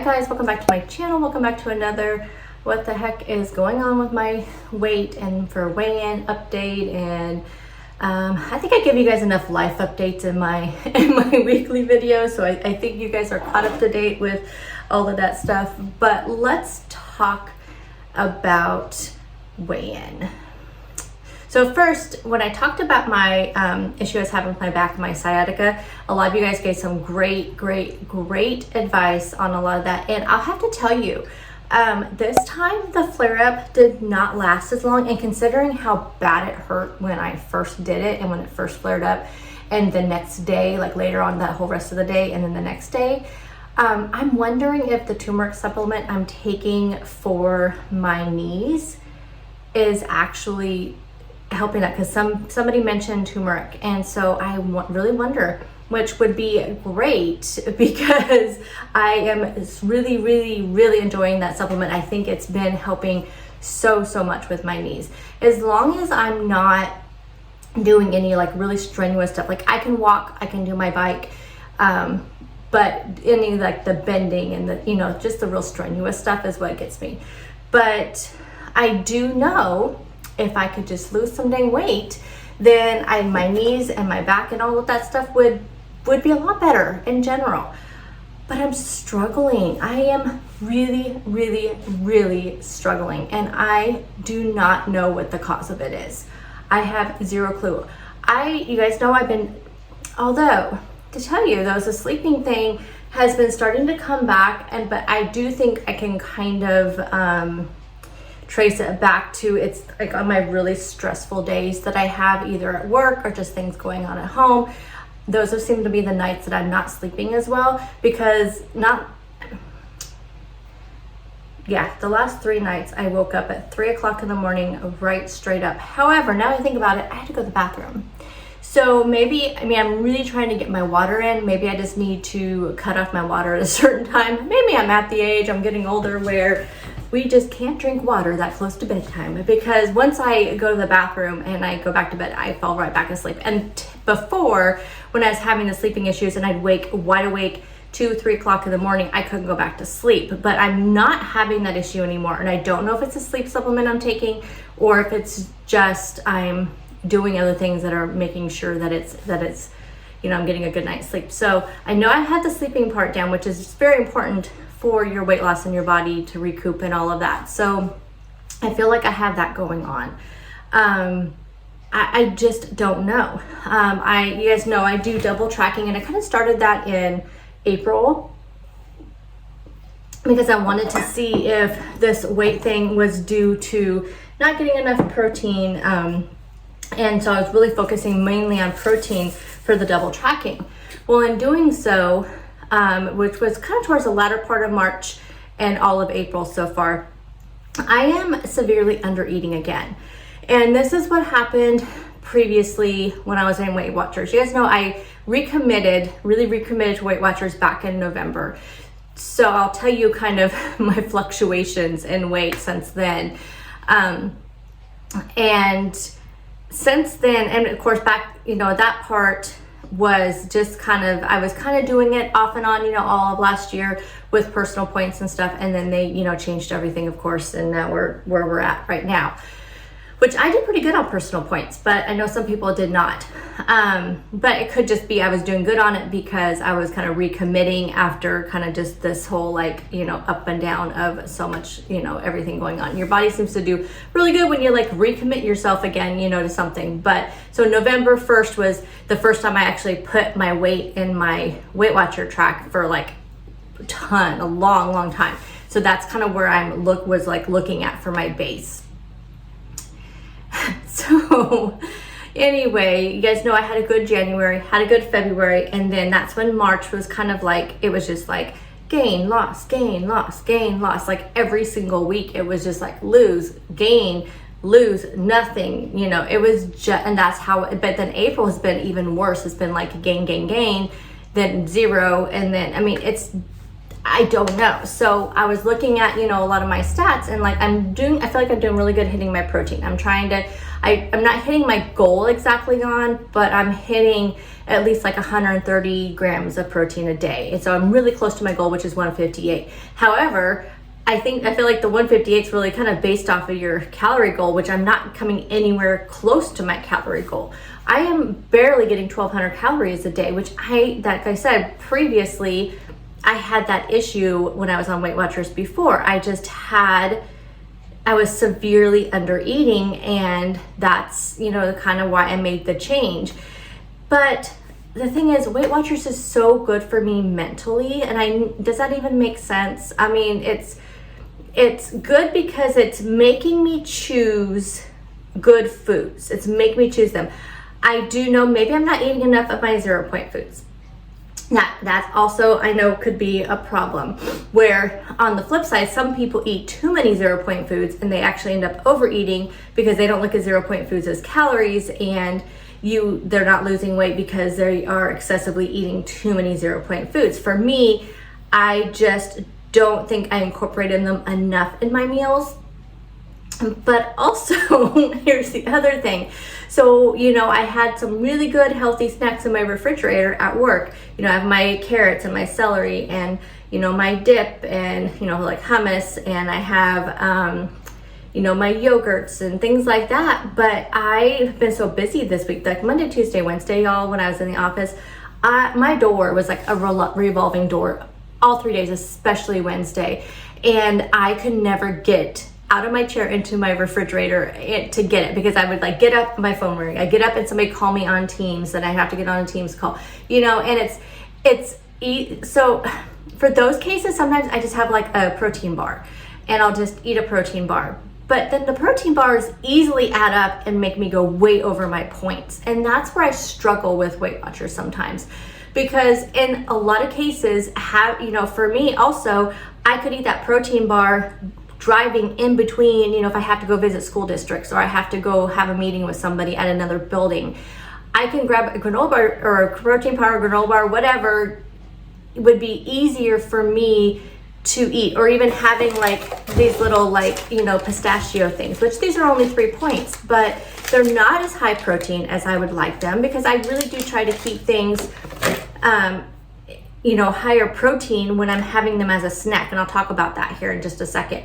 guys, welcome back to my channel. Welcome back to another what the heck is going on with my weight and for weigh-in update. And I think I give you guys enough life updates in my weekly videos, so I think you guys are caught up to date with all of that stuff. But let's talk about weigh-in. So first, when I talked about my issue I was having with my back and my sciatica, a lot of you guys gave some great advice on a lot of that. And I'll have to tell you, this time the flare-up did not last as long. And considering how bad it hurt when I first did it and when it first flared up, and the next day, like later on that whole rest of the day, and then the next day, I'm wondering if the turmeric supplement I'm taking for my knees is actually helping that, because somebody mentioned turmeric, and so I really wonder, which would be great because I am really enjoying that supplement. I think it's been helping so much with my knees, as long as I'm not doing any like really strenuous stuff. Like I can walk, I can do my bike, but any like the bending and the just the real strenuous stuff is what gets me. But I do know if I could just lose some dang weight, then my knees and my back and all of that stuff would be a lot better in general. But I'm struggling. I am really struggling, and I do not know what the cause of it is. I have zero clue. You guys know although to tell you though, the sleeping thing has been starting to come back, but I do think I can kind of trace it back to, it's like on my really stressful days that I have either at work or just things going on at home. Those have seemed to be the nights that I'm not sleeping as well, because the last 3 nights I woke up at 3 o'clock in the morning right straight up. However, now I think about it, I had to go to the bathroom. So maybe, I'm really trying to get my water in. Maybe I just need to cut off my water at a certain time. Maybe I'm at the age, I'm getting older, where we just can't drink water that close to bedtime, because once I go to the bathroom and I go back to bed, I fall right back asleep. And before, when I was having the sleeping issues and I'd wake wide awake 2-3 o'clock in the morning, I couldn't go back to sleep. But I'm not having that issue anymore, and I don't know if it's a sleep supplement I'm taking or if it's just I'm doing other things that are making sure that it's I'm getting a good night's sleep. So I know I had the sleeping part down, which is very important for your weight loss and your body to recoup and all of that. So I feel like I have that going on. I just don't know. You guys know I do double tracking, and I kind of started that in April because I wanted to see if this weight thing was due to not getting enough protein. And so I was really focusing mainly on protein for the double tracking. Well, in doing so, which was kind of towards the latter part of March and all of April so far, I am severely under eating again. And this is what happened previously when I was in Weight Watchers. You guys know I really recommitted to Weight Watchers back in November. So I'll tell you kind of my fluctuations in weight since then. And since then, and of course back, that part was just I was kind of doing it off and on, all of last year with personal points and stuff. And then they, changed everything, of course. And now we're where we're at right now, which I did pretty good on personal points, but I know some people did not. But it could just be I was doing good on it because I was kind of recommitting after kind of just this whole up and down of so much, everything going on. Your body seems to do really good when you recommit yourself again, to something. But so November 1st was the first time I actually put my weight in my Weight Watcher track for a long time. So that's kind of where was looking at for my base. So anyway, you guys know I had a good January, had a good February, and then that's when March was kind of it was just gain, loss, gain, loss, gain, loss. Every single week it was just lose, gain, lose, nothing, it was just, and that's how, but then April has been even worse. It's been gain, then zero, and then, I don't know. So I was looking at, a lot of my stats, and I feel like I'm doing really good hitting my protein. I'm not hitting my goal exactly on, but I'm hitting at least like 130 grams of protein a day. And so I'm really close to my goal, which is 158. However, I feel like the 158 is really kind of based off of your calorie goal, which I'm not coming anywhere close to my calorie goal. I am barely getting 1,200 calories a day, which like I said previously, I had that issue when I was on Weight Watchers before. I was severely under eating, and that's, kind of why I made the change. But the thing is, Weight Watchers is so good for me mentally, and does that even make sense? I mean, it's good because it's making me choose good foods. It's making me choose them. I do know maybe I'm not eating enough of my 0 point foods. That also I know could be a problem, where on the flip side, some people eat too many 0 point foods and they actually end up overeating because they don't look at 0 point foods as calories, and they're not losing weight because they are excessively eating too many 0 point foods. For me, I just don't think I incorporated them enough in my meals. But also, here's the other thing. So, I had some really good healthy snacks in my refrigerator at work. I have my carrots and my celery and, my dip and, like hummus, and I have, my yogurts and things like that. But I've been so busy this week, like Monday, Tuesday, Wednesday, y'all, when I was in the office, my door was like a revolving door all 3 days, especially Wednesday. And I could never get out of my chair into my refrigerator to get it, because I would like get up, my phone ring, I get up and somebody call me on Teams, and I have to get on a Teams call, and so for those cases, sometimes I just have like a protein bar and I'll just eat a protein bar. But then the protein bars easily add up and make me go way over my points. And that's where I struggle with Weight Watchers sometimes, because in a lot of cases, for me also, I could eat that protein bar driving in between, if I have to go visit school districts or I have to go have a meeting with somebody at another building. I can grab a granola bar or a protein powder granola bar, whatever would be easier for me to eat, or even having like these little pistachio things, which these are only 3 points, but they're not as high protein as I would like them, because I really do try to keep things higher protein when I'm having them as a snack. And I'll talk about that here in just a second.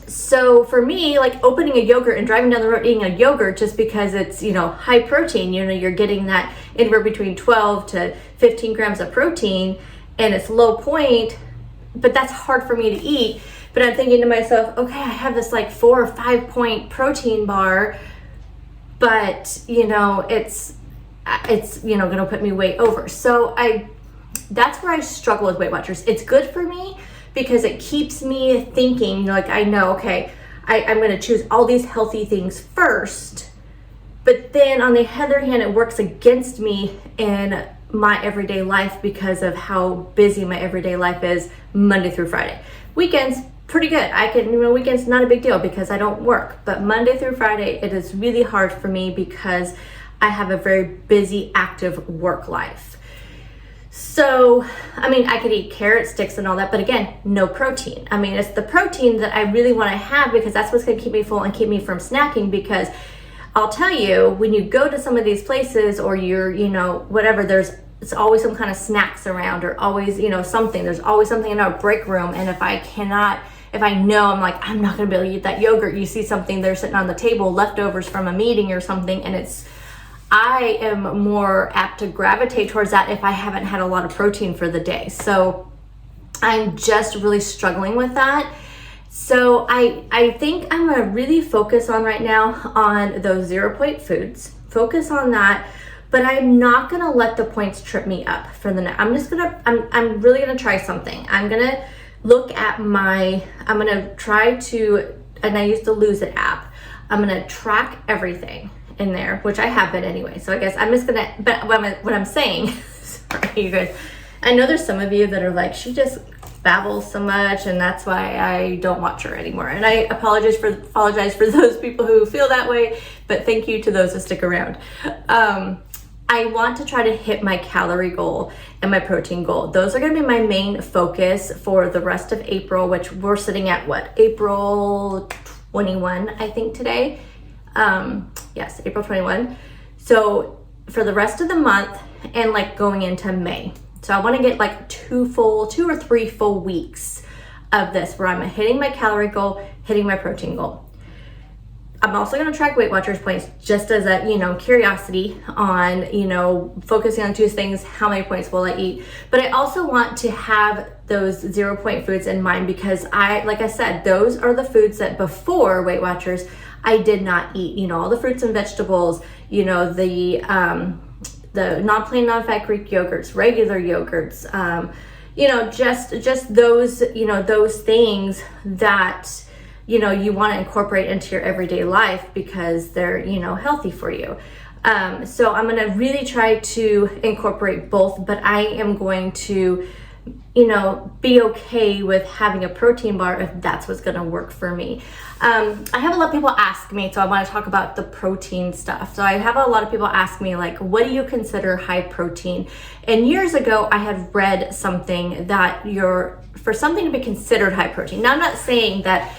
So for me, like opening a yogurt and driving down the road eating a yogurt just because it's, high protein, you're getting that anywhere between 12 to 15 grams of protein, and it's low point, but that's hard for me to eat. But I'm thinking to myself, okay, I have this like 4 or 5 point protein bar, but it's going to put me way over. So that's where I struggle with Weight Watchers. It's good for me because it keeps me thinking, I know, okay, I'm going to choose all these healthy things first, but then on the other hand, it works against me in my everyday life because of how busy my everyday life is Monday through Friday. Weekends, pretty good. Weekends, not a big deal because I don't work, but Monday through Friday, it is really hard for me because I have a very busy, active work life. So, I could eat carrot sticks and all that, but again, no protein. It's the protein that I really want to have because that's what's going to keep me full and keep me from snacking. Because I'll tell you, when you go to some of these places or you're, whatever, it's always some kind of snacks around, or always, something. There's always something in our break room. And if I know I'm not going to be able to eat that yogurt, you see something there sitting on the table, leftovers from a meeting or something, and I am more apt to gravitate towards that if I haven't had a lot of protein for the day. So I'm just really struggling with that. So I think I'm going to really focus on right now on those 0 point foods, focus on that, but I'm not going to let the points trip me up for the next. I'm really going to try something. I'm going to look at I'm going to try to, and I use the Lose It app. I'm going to track everything in there, which I have been anyway. So I guess I'm just gonna, but what I'm saying, sorry you guys, I know there's some of you that are like, she just babbles so much and that's why I don't watch her anymore. And I apologize for those people who feel that way, but thank you to those that stick around. I want to try to hit my calorie goal and my protein goal. Those are going to be my main focus for the rest of April, which we're sitting at April 21, I think today. Yes, April 21. So for the rest of the month and like going into May. So I want to get like 2 or 3 full weeks of this where I'm hitting my calorie goal, hitting my protein goal. I'm also going to track Weight Watchers points just as a, curiosity on, focusing on 2 things. How many points will I eat? But I also want to have those 0 point foods in mind because like I said, those are the foods that before Weight Watchers, I did not eat, all the fruits and vegetables, the non-plain, non-fat Greek yogurts, regular yogurts, just those, those things that, you want to incorporate into your everyday life because they're, healthy for you. So I'm going to really try to incorporate both, but I am going to, be okay with having a protein bar if that's what's going to work for me. I have a lot of people ask me, so I want to talk about the protein stuff. So I have a lot of people ask me, like, what do you consider high protein? And years ago, I had read something that for something to be considered high protein. Now, I'm not saying that,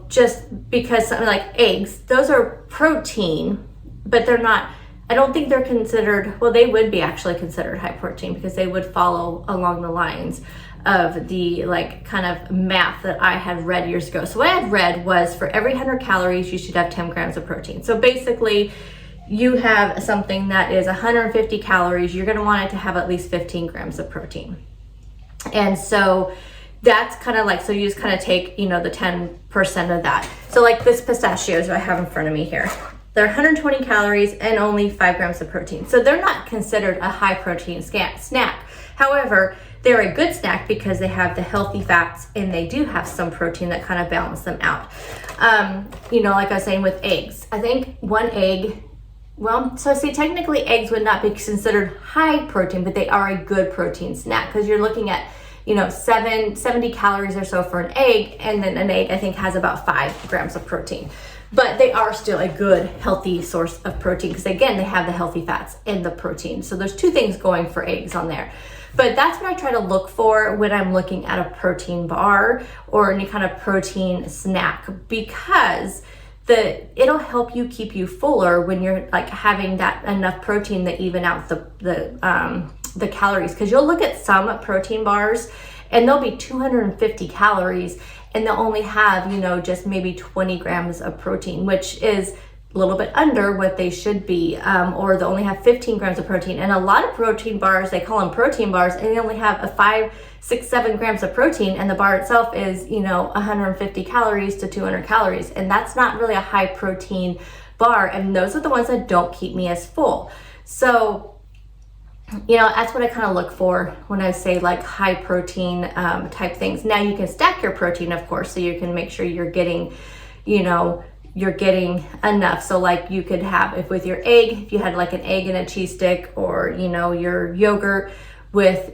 just because something like eggs, those are protein, but they're not, I don't think they're considered, well, they would be actually considered high protein because they would follow along the lines of the kind of math that I had read years ago. So what I had read was for every 100 calories, you should have 10 grams of protein. So basically you have something that is 150 calories, you're gonna want it to have at least 15 grams of protein. And so that's kind of so you just kind of take, the 10% of that. So like this pistachios I have in front of me here, they're 120 calories and only 5 grams of protein. So they're not considered a high protein snack. However, they're a good snack because they have the healthy fats and they do have some protein that kind of balance them out. Like I was saying with eggs, I think one egg, technically eggs would not be considered high protein, but they are a good protein snack because you're looking at 70 calories or so for an egg, and then an egg I think has about 5 grams of protein. But they are still a good, healthy source of protein because again, they have the healthy fats and the protein. So there's 2 things going for eggs on there. But that's what I try to look for when I'm looking at a protein bar or any kind of protein snack because it'll help you keep you fuller when you're having that enough protein to even out the calories. Because you'll look at some protein bars and they'll be 250 calories and they'll only have, just maybe 20 grams of protein, which is a little bit under what they should be, or they only have 15 grams of protein. And a lot of protein bars, they call them protein bars, and they only have a 5, 6, 7 grams of protein, and the bar itself is, 150 calories to 200 calories. And that's not really a high protein bar. And those are the ones that don't keep me as full. So, that's what I kind of look for when I say high protein type things. Now you can stack your protein, of course, so you can make sure you're getting, you're getting enough. So you could have, if with your egg, if you had an egg and a cheese stick, or, your yogurt with,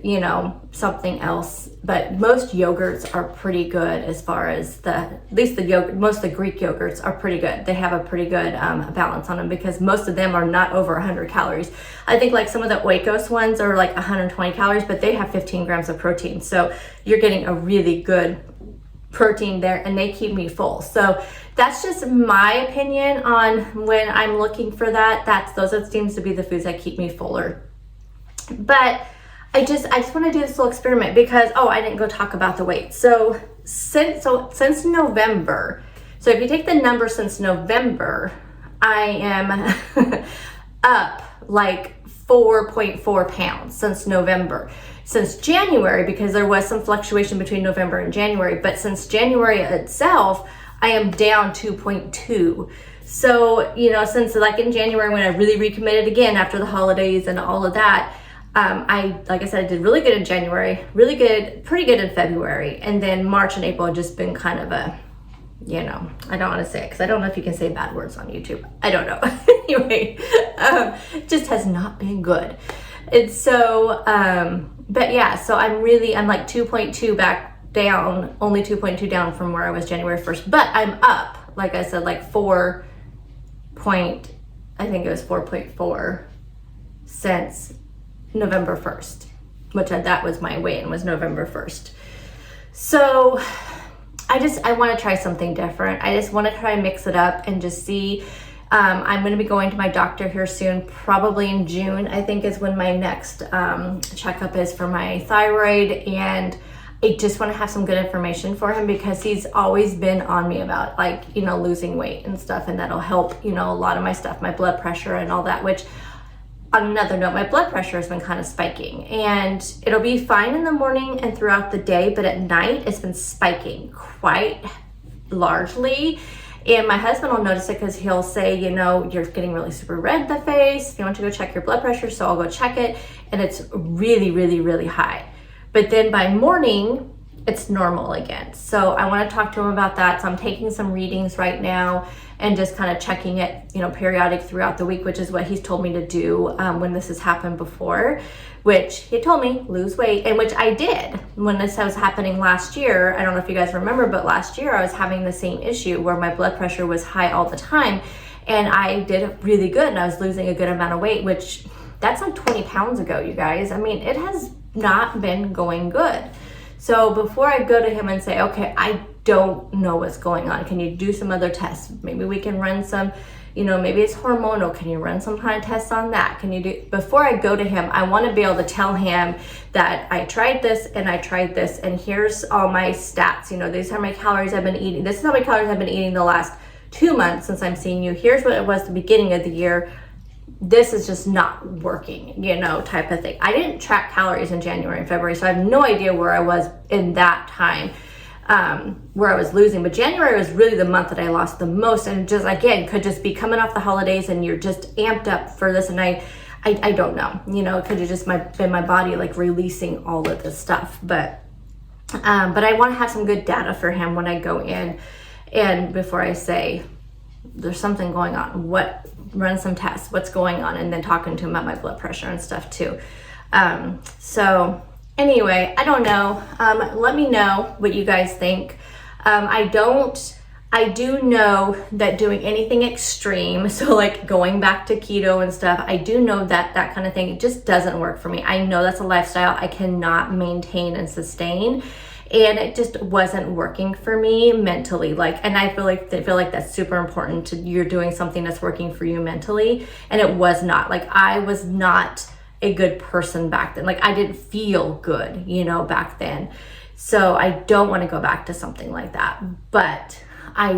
something else. But most yogurts are pretty good as far as at least the yogurt, most of the Greek yogurts are pretty good. They have a pretty good balance on them because most of them are not over 100 calories. I think some of the Oikos ones are 120 calories, but they have 15 grams of protein. So you're getting a really good protein there and they keep me full. So that's just my opinion on when I'm looking for that. Those seems to be the foods that keep me fuller. But I just want to do this little experiment because, I didn't go talk about the weight. So since November, so if you take the number since November, I am up 4.4 pounds since November. Since January, because there was some fluctuation between November and January, but since January itself, I am down 2.2. So, since in January when I really recommitted again after the holidays and all of that, like I said, I did really good in January, pretty good in February. And then March and April have just been kind of I don't want to say it because I don't know if you can say bad words on YouTube. I don't know. Anyway, just has not been good. And so, but yeah, so I'm 2.2 back down, only 2.2 down from where I was January 1st, but I'm up, like I said, 4.4 since November 1st, which that was my weigh-in, was November 1st. So I want to try something different. I just want to try and mix it up and just see I'm going to be going to my doctor here soon, probably in June, I think is when my next checkup is for my thyroid. And I just want to have some good information for him because he's always been on me about, like, you know, losing weight and stuff, and that'll help, you know, a lot of my stuff, my blood pressure and all that, which on another note, my blood pressure has been kind of spiking, and it'll be fine in the morning and throughout the day, but at night it's been spiking quite largely. And my husband will notice it because he'll say, you know, you're getting really super red in the face. You want to go check your blood pressure? So I'll go check it, and it's really, really, really high. But then by morning, it's normal again. So I want to talk to him about that. So I'm taking some readings right now and just kind of checking it, you know, periodic throughout the week, which is what he's told me to do when this has happened before, which he told me lose weight, and which I did when this was happening last year. I don't know if you guys remember, but last year I was having the same issue where my blood pressure was high all the time, and I did really good and I was losing a good amount of weight, which that's like 20 pounds ago, you guys. I mean, it has not been going good. So before I go to him and say, okay, I don't know what's going on, can you do some other tests? Maybe we can run some, you know, maybe it's hormonal. Can you run some kind of tests on that? Can you do, before I go to him, I want to be able to tell him that I tried this and I tried this, and here's all my stats. You know, these are my calories I've been eating. This is how many calories I've been eating the last 2 months since I'm seeing you. Here's what it was at the beginning of the year. This is just not working, you know, type of thing. I didn't track calories in January and February, so I have no idea where I was in that time, where I was losing. But January was really the month that I lost the most, and just, again, could just be coming off the holidays and you're just amped up for this, and I don't know, you know, it could have just been my body like releasing all of this stuff. But I want to have some good data for him when I go in, and before I say there's something going on, run some tests, what's going on, and then talking to him about my blood pressure and stuff too. So anyway, I don't know. Let me know what you guys think. I do know that doing anything extreme, so like going back to keto and stuff, I do know that that kind of thing, it just doesn't work for me. I know that's a lifestyle I cannot maintain and sustain, and it just wasn't working for me mentally. Like, and I feel like that's super important to, you're doing something that's working for you mentally, and it was not. Like, I was not a good person back then. Like, I didn't feel good, you know, back then. So I don't want to go back to something like that, but I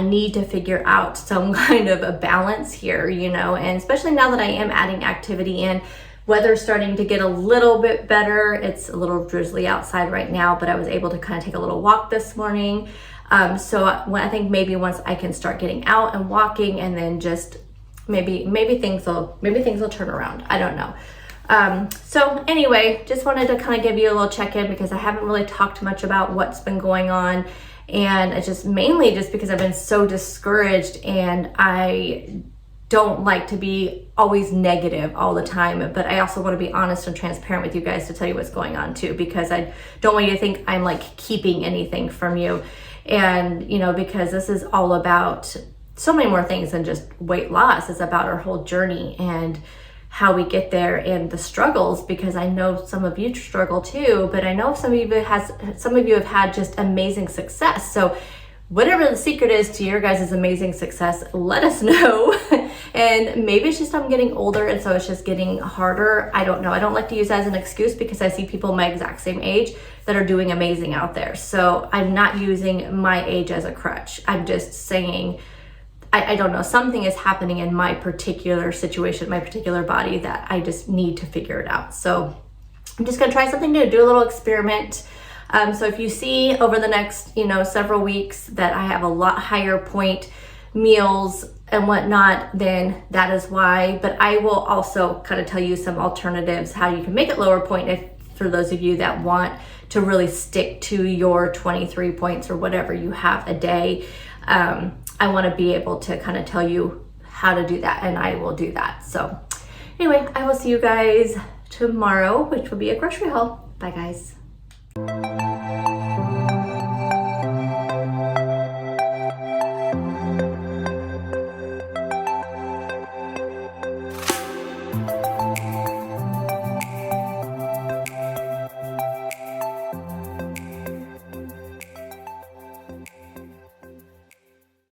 need to figure out some kind of a balance here, you know, and especially now that I am adding activity in. Weather's starting to get a little bit better. It's a little drizzly outside right now, but I was able to kind of take a little walk this morning. So I think maybe once I can start getting out and walking, and then just maybe things will turn around. I don't know. So anyway, just wanted to kind of give you a little check-in because I haven't really talked much about what's been going on, and it's just mainly just because I've been so discouraged, and I don't like to be always negative all the time, but I also want to be honest and transparent with you guys to tell you what's going on too, because I don't want you to think I'm like keeping anything from you. And, you know, because this is all about so many more things than just weight loss. It's about our whole journey and how we get there and the struggles, because I know some of you struggle too, but I know some of you have had just amazing success. So whatever the secret is to your guys' amazing success, let us know. And maybe it's just I'm getting older, and so it's just getting harder. I don't know. I don't like to use that as an excuse, because I see people my exact same age that are doing amazing out there. So I'm not using my age as a crutch. I'm just saying, I don't know, something is happening in my particular situation, my particular body, that I just need to figure it out. So I'm just gonna try something new, do a little experiment. So if you see over the next, you know, several weeks that I have a lot higher point meals and whatnot, then that is why. But I will also kind of tell you some alternatives, how you can make it lower point for those of you that want to really stick to your 23 points or whatever you have a day. I want to be able to kind of tell you how to do that, and I will do that. So anyway, I will see you guys tomorrow, which will be a grocery haul. Bye guys.